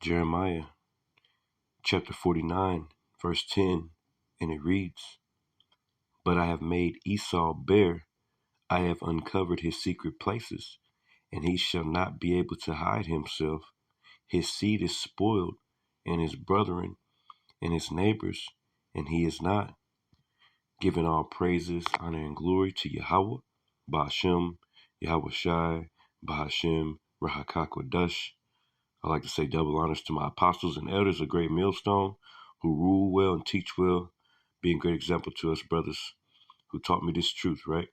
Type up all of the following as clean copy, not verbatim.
Jeremiah chapter 49, verse 10, and it reads, "But I have made Esau bare, I have uncovered his secret places, and he shall not be able to hide himself. His seed is spoiled, and his brethren, and his neighbors, and he is not. Giving all praises, honor, and glory to Yahweh, Ba'ashem, Yahweh Shai, Ba'ashem, Rahakakodesh. I like to say double honors to my apostles and elders, a great millstone, who rule well and teach well, being a great example to us brothers who taught me this truth, right?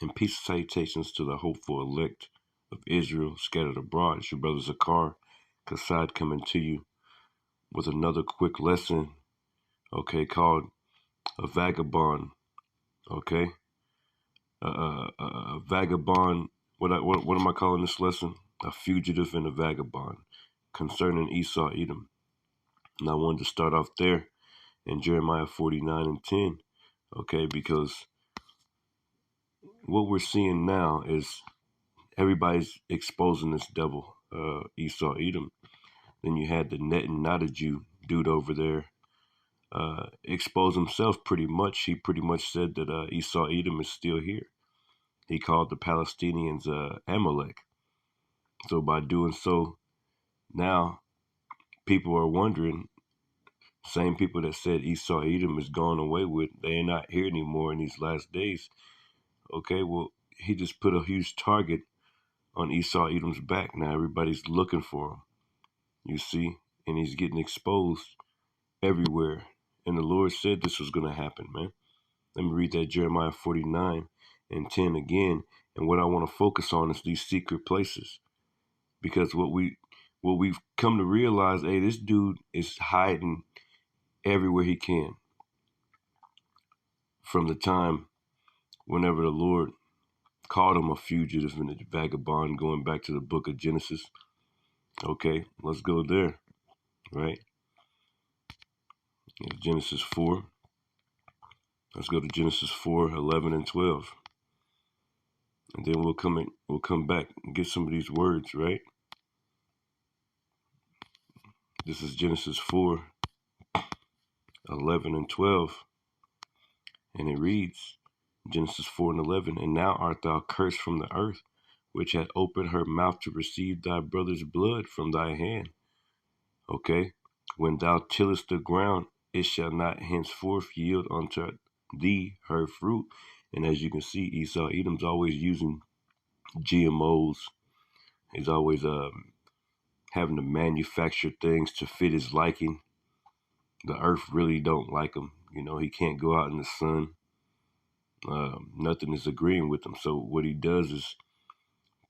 And peace and salutations to the hopeful elect of Israel scattered abroad. It's your brother Zakar Kassad coming to you with another quick lesson, okay, called A Vagabond, okay? A vagabond, what am I calling this lesson? A fugitive and a vagabond concerning Esau, Edom. And I wanted to start off there in Jeremiah 49 and 10, okay, because what we're seeing now is everybody's exposing this devil, Esau, Edom. Then you had the net and not a Jew dude over there expose himself pretty much. He pretty much said that Esau, Edom is still here. He called the Palestinians Amalek. So by doing so, now people are wondering, same people that said Esau, Edom is gone away with, they are not here anymore in these last days. Okay, well, he just put a huge target on Esau, Edom's back. Now everybody's looking for him, you see, and he's getting exposed everywhere. And the Lord said this was going to happen, man. Let me read that Jeremiah 49 and 10 again. And what I want to focus on is these secret places. Because what we've come to realize, hey, this dude is hiding everywhere he can. From the time whenever the Lord called him a fugitive and a vagabond, going back to the book of Genesis. Okay, let's go there, right? Genesis 4. Let's go to Genesis 4, 11 and 12. And then we'll come back and get some of these words, right? This is Genesis 4, 11 and 12. And it reads, Genesis 4 and 11, "And now art thou cursed from the earth, which hath opened her mouth to receive thy brother's blood from thy hand." Okay? "When thou tillest the ground, it shall not henceforth yield unto thee her fruit." And as you can see, Esau, Edom's always using GMOs. He's always having to manufacture things to fit his liking. The earth really don't like him. You know, he can't go out in the sun. Nothing is agreeing with him. So what he does is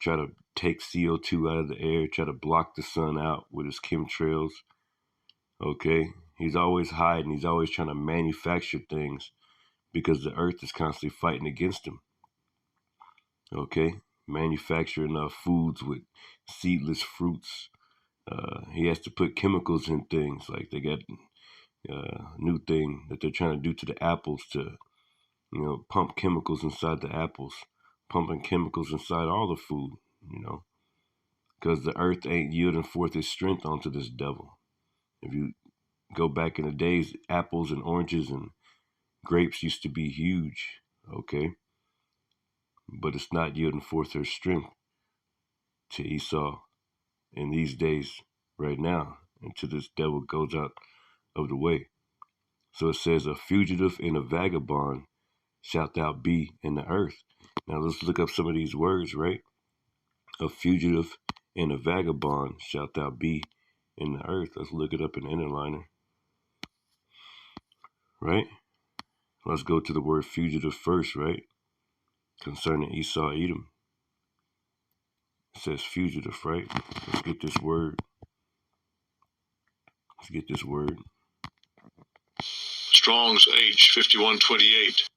try to take CO2 out of the air, try to block the sun out with his chemtrails. Okay? He's always hiding. He's always trying to manufacture things because the earth is constantly fighting against him. Okay? Manufacturing foods with seedless fruits. He has to put chemicals in things. Like they got a new thing that they're trying to do to the apples to, pump chemicals inside the apples, pumping chemicals inside all the food, because the earth ain't yielding forth its strength onto this devil. If you go back in the days, apples and oranges and grapes used to be huge, okay? But it's not yielding forth their strength to Esau in these days right now until this devil goes out of the way. So it says, "A fugitive and a vagabond shalt thou be in the earth." Now let's look up some of these words, right? A fugitive and a vagabond shalt thou be in the earth. Let's look it up in the interliner, right? Let's go to the word fugitive first, right? Concerning Esau, Edom. It says fugitive, right? Let's get this word. Strong's H 5128.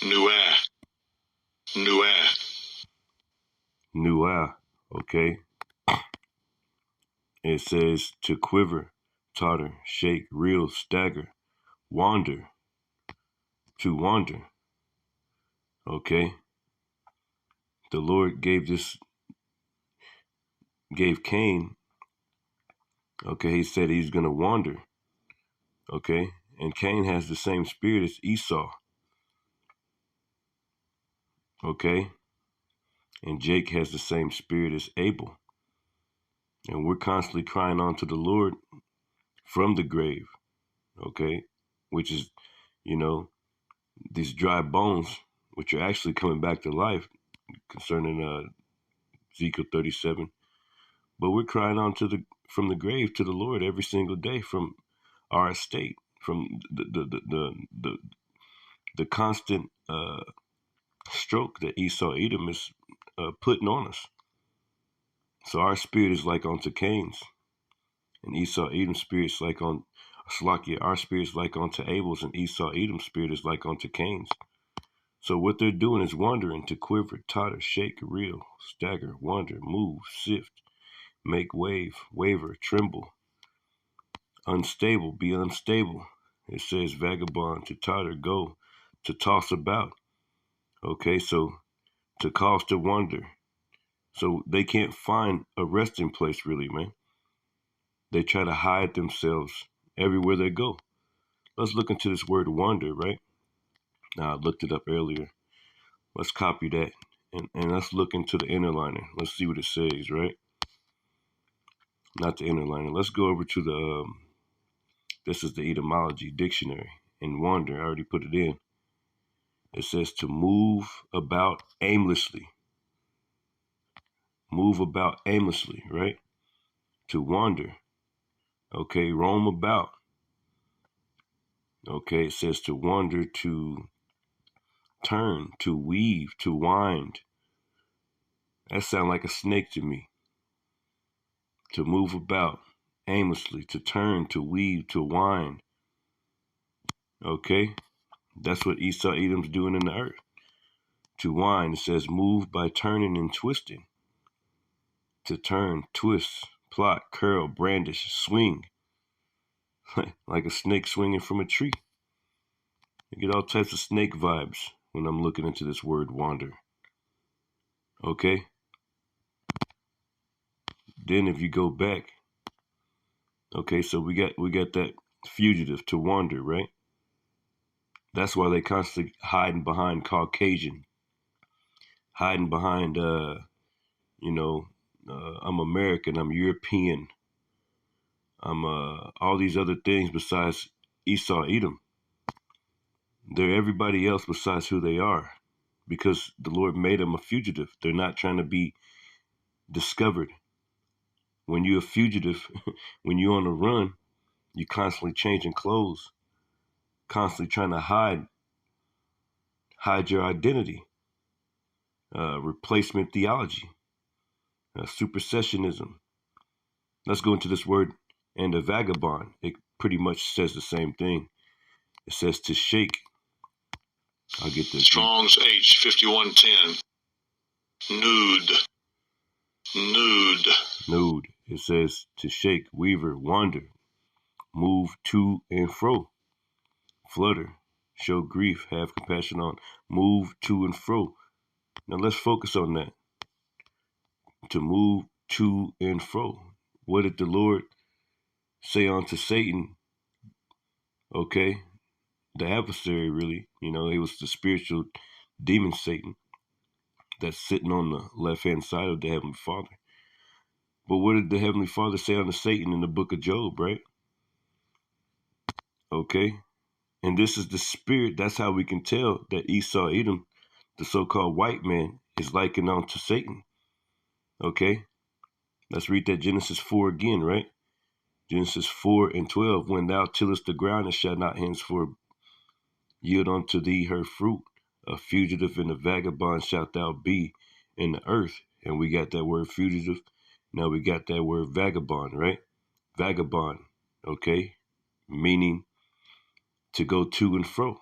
Nuah. Nuah, okay? It says to quiver, totter, shake, reel, stagger, wander, to wander, okay? The Lord gave Cain Okay, he said he's going to wander. Okay, and Cain has the same spirit as Esau. Okay, and Jake has the same spirit as Abel. And we're constantly crying on to the Lord from the grave. Okay, which is, you know, these dry bones, which are actually coming back to life concerning Ezekiel 37. But we're crying on to the from the grave to the Lord every single day from our estate, from the constant stroke that Esau Edom is putting on us. So our spirit is like unto Cain's, and Esau Edom's spirit is like on Slakia. Our spirit is like unto Abel's, and Esau Edom's spirit is like unto Cain's. So what they're doing is wandering to quiver, totter, shake, reel, stagger, wander, move, sift, make wave, waver, tremble, unstable, be unstable. It says vagabond, to totter, go, to toss about. Okay, so to cause to wander. So they can't find a resting place really, man. They try to hide themselves everywhere they go. Let's look into this word wander, right? Now I looked it up earlier. Let's copy that and let's look into the inner liner. Let's see what it says, right? Not the inner liner. Let's go over to the this is the etymology dictionary. And wander, I already put it in. It says to move about aimlessly. Move about aimlessly, right? To wander. Okay, roam about. Okay, it says to wander, to turn, to weave, to wind. That sounds like a snake to me. To move about aimlessly, to turn, to weave, to wind. Okay, that's what Esau Edom's doing in the earth. To wind, it says move by turning and twisting. To turn, twist, plot, curl, brandish, swing. Like a snake swinging from a tree. I get all types of snake vibes when I'm looking into this word wander. Okay? Then if you go back, okay, so we got that fugitive, to wander, right? That's why they constantly hiding behind Caucasian, hiding behind you know, I'm American, I'm European, I'm all these other things besides Esau Edom. They're everybody else besides who they are, because the Lord made them a fugitive. They're not trying to be discovered. When you're a fugitive, when you're on the run, you're constantly changing clothes, constantly trying to hide your identity. Replacement theology, supersessionism. Let's go into this word and a vagabond. It pretty much says the same thing. It says to shake. I'll get the Strong's H 5110. Nude. Nude. Nude. It says to shake, weaver, wander, move to and fro, flutter, show grief, have compassion on, move to and fro. Now let's focus on that. To move to and fro. What did the Lord say unto Satan? Okay, the adversary, really. You know, it was the spiritual demon Satan that's sitting on the left hand side of the Heavenly Father. But what did the Heavenly Father say unto Satan in the book of Job, right? Okay, and this is the spirit. That's how we can tell that Esau Edom, the so-called white man, is likened unto Satan. Okay, let's read that Genesis 4 again, right? Genesis 4:12. When thou tillest the ground, it shall not henceforth yield unto thee her fruit. A fugitive and a vagabond shalt thou be in the earth. And we got that word fugitive. Now we got that word vagabond, right? Vagabond, okay? Meaning to go to and fro.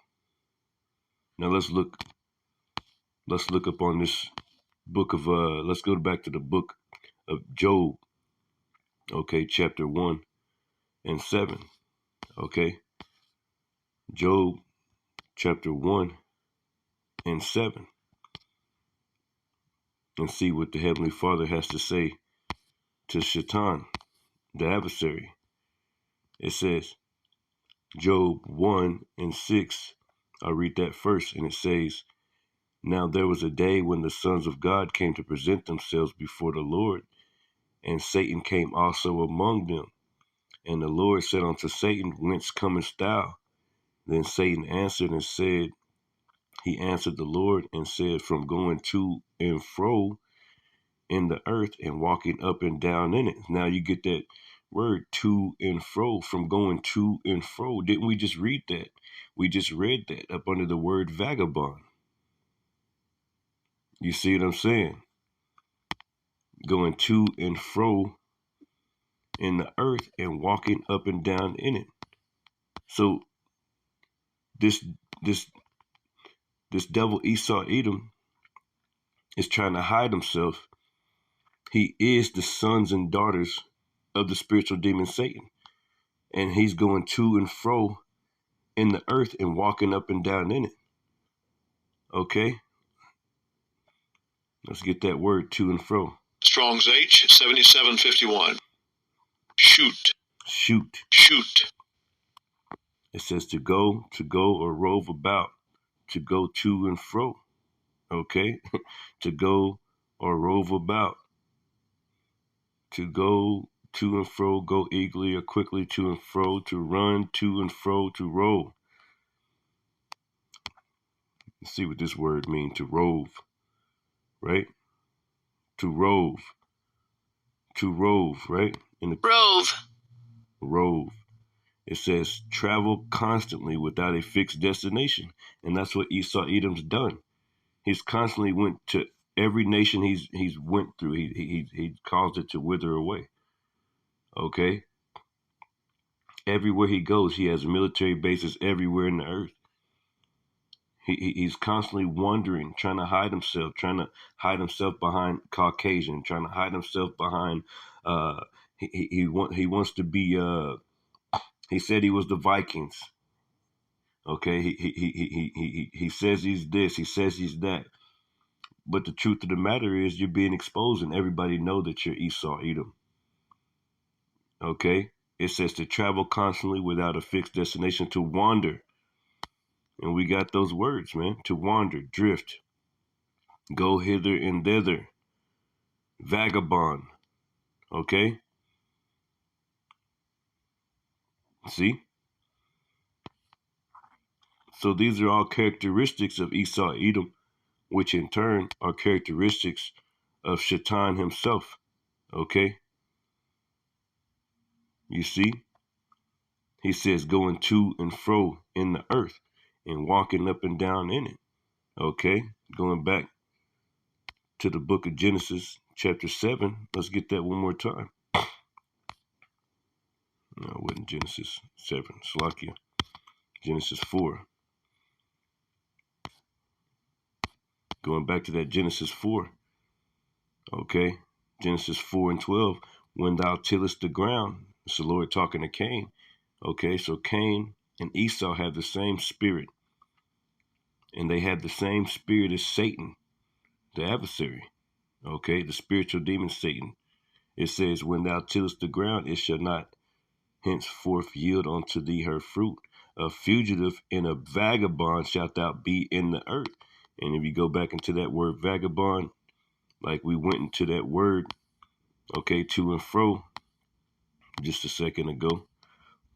Now let's look up on this book of let's go back to the book of Job, okay, chapter 1 and 7. Okay? Job chapter 1 and 7. And see what the Heavenly Father has to say to Shaitan. the adversary. It says, Job 1:6. I'll read that first, and it says, Now there was a day when the sons of God came to present themselves before the Lord, and Satan came also among them. And the Lord said unto Satan, Whence comest thou? Then Satan answered and said, He answered the Lord and said, From going to and fro in the earth and walking up and down in it. Now you get that word to and fro, from going to and fro. Didn't we just read that? We just read that up under the word vagabond. You see what I'm saying? Going to and fro in the earth and walking up and down in it. So this this this devil Esau Edom is trying to hide himself. He is the sons and daughters of the spiritual demon Satan. And he's going to and fro in the earth and walking up and down in it. Okay? Let's get that word to and fro. Strong's H 7751. Shoot. Shoot. Shoot. It says to go or rove about, to go to and fro. Okay? To go or rove about, to go to and fro, go eagerly or quickly to and fro, to run to and fro, to roll. Let's see what this word means, to rove, right? To rove. To rove, right? In the Rove. Rove. It says travel constantly without a fixed destination. And that's what Esau Edom's done. He's constantly went to every nation he's went through. He caused it to wither away. Okay? Everywhere he goes, he has military bases everywhere in the earth. He's constantly wandering, trying to hide himself behind Caucasian, trying to hide himself behind he wants to be he said he was the Vikings. Okay, he says he's this, he says he's that. But the truth of the matter is you're being exposed and everybody know that you're Esau Edom. Okay? It says to travel constantly without a fixed destination, to wander. And we got those words, man. To wander, drift, go hither and thither, vagabond. Okay? See? So these are all characteristics of Esau Edom, which in turn are characteristics of Shaitan himself. Okay? You see? He says going to and fro in the earth and walking up and down in it. Okay? Going back to the book of Genesis, chapter 7. Let's get that one more time. No, it wasn't Genesis 7. Slakia. Genesis 4. Going back to that Genesis 4. Okay? Genesis 4:12. When thou tillest the ground. It's the Lord talking to Cain. Okay? So Cain and Esau have the same spirit. And they have the same spirit as Satan, the adversary. Okay? The spiritual demon Satan. It says, when thou tillest the ground, it shall not henceforth yield unto thee her fruit. A fugitive and a vagabond shalt thou be in the earth. And if you go back into that word vagabond, like we went into that word, okay, to and fro, just a second ago,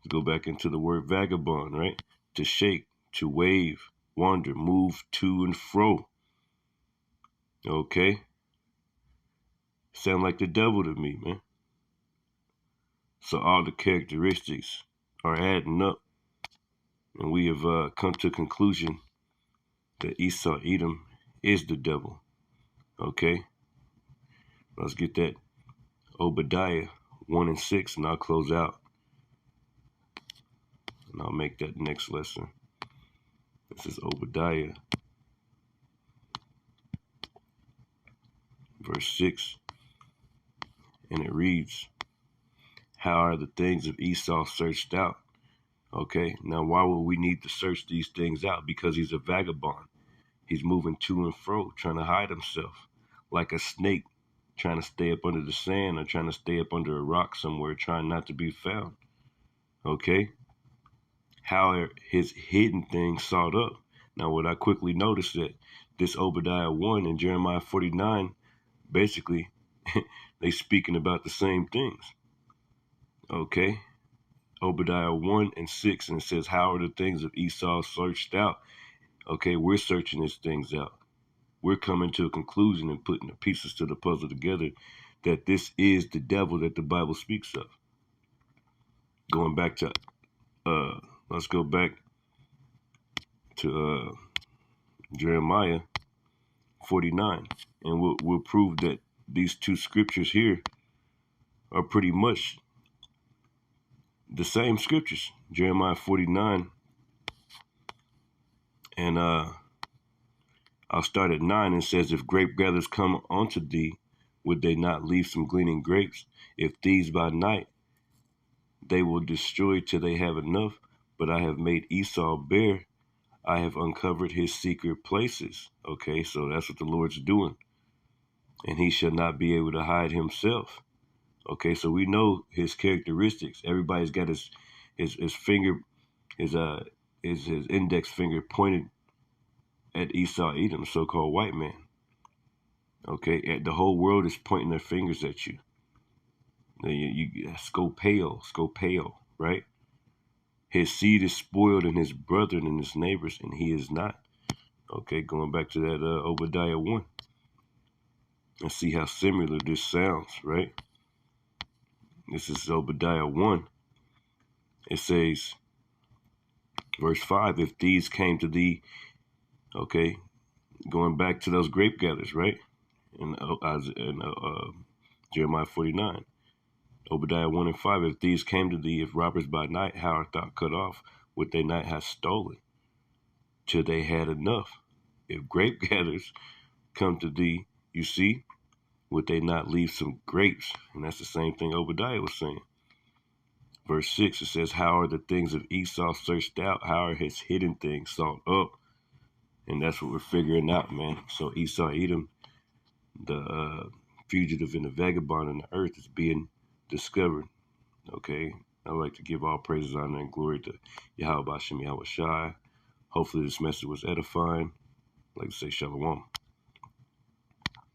go back into the word vagabond, right? To shake, to wave, wander, move to and fro. Okay? Sound like the devil to me, man. So all the characteristics are adding up. And we have come to a conclusion that Esau Edom is the devil. Okay? Let's get that Obadiah 1:6, and I'll close out. And I'll make that next lesson. This is Obadiah, verse 6. And it reads, How are the things of Esau searched out? Okay, now why would we need to search these things out? Because he's a vagabond. He's moving to and fro, trying to hide himself like a snake. trying to stay up under the sand or trying to stay up under a rock somewhere, trying not to be found. Okay? How are his hidden things sought up? Now, what I quickly noticed that this Obadiah 1 and Jeremiah 49, basically, they speaking about the same things. Okay? Obadiah 1 and 6, and it says, how are the things of Esau searched out? Okay, we're searching these things out. We're coming to a conclusion and putting the pieces to the puzzle together that this is the devil that the Bible speaks of. Going back to, let's go back to Jeremiah 49, and we'll prove that these two scriptures here are pretty much the same scriptures. Jeremiah 49, and I'll start at 9, and says, if grape gatherers come unto thee, would they not leave some gleaning grapes? If thieves by night, they will destroy till they have enough. But I have made Esau bare. I have uncovered his secret places. Okay, so that's what the Lord's doing. And he shall not be able to hide himself. Okay, so we know his characteristics. Everybody's got his finger, his index finger pointed at Esau, Edom, so-called white man. Okay, the whole world is pointing their fingers at you. You scopeo, right? His seed is spoiled in his brethren and his neighbors, and he is not. Okay, going back to that Obadiah 1. And see how similar this sounds, right? This is Obadiah 1. It says, verse 5, if these came to thee, okay, going back to those grape gatherers, right? In Jeremiah 49. Obadiah 1 and 5, if these came to thee, if robbers by night, how art thou cut off? Would they not have stolen till they had enough? If grape gatherers come to thee, you see, would they not leave some grapes? And that's the same thing Obadiah was saying. Verse 6, it says, how are the things of Esau searched out? How are his hidden things sought up? And that's what we're figuring out, man. So Esau, Edom, the fugitive and the vagabond on the earth is being discovered. Okay, I'd like to give all praises, honor, and glory to Yahweh Bashem Yahweh Shai. Hopefully this message was edifying. I'd like to say shalom.